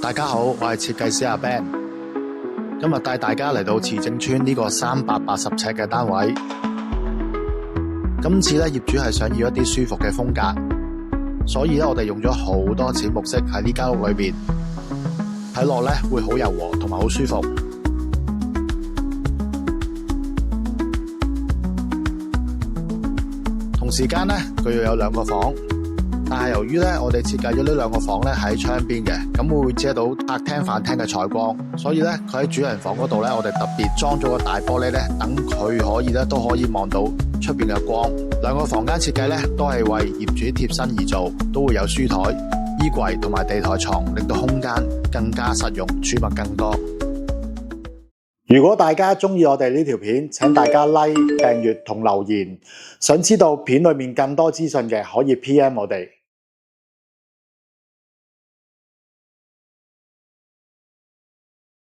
大家好，我係設計師阿 Ben， 今日帶大家嚟到慈正邨呢個380尺嘅單位。今次咧業主係想要一啲舒服嘅風格，所以咧我哋用咗好多淺木色喺呢間屋裏邊，睇落咧會好柔和同埋好舒服。同時間咧佢要有2個房。但係由於咧，我哋設計咗呢2個房咧喺窗邊嘅，咁會遮到客廳、飯廳嘅採光，所以咧佢喺主人房嗰度咧，我哋特別裝咗個大玻璃咧，等佢可以咧都可以望到出邊嘅光。2個房間設計咧都係為業主貼身而做，都會有書台、衣櫃同埋地台床，令到空間更加實用，儲物更多。如果大家中意我哋呢條片，請大家 like、訂閱同留言。想知道片裏面更多資訊嘅，可以 PM 我哋。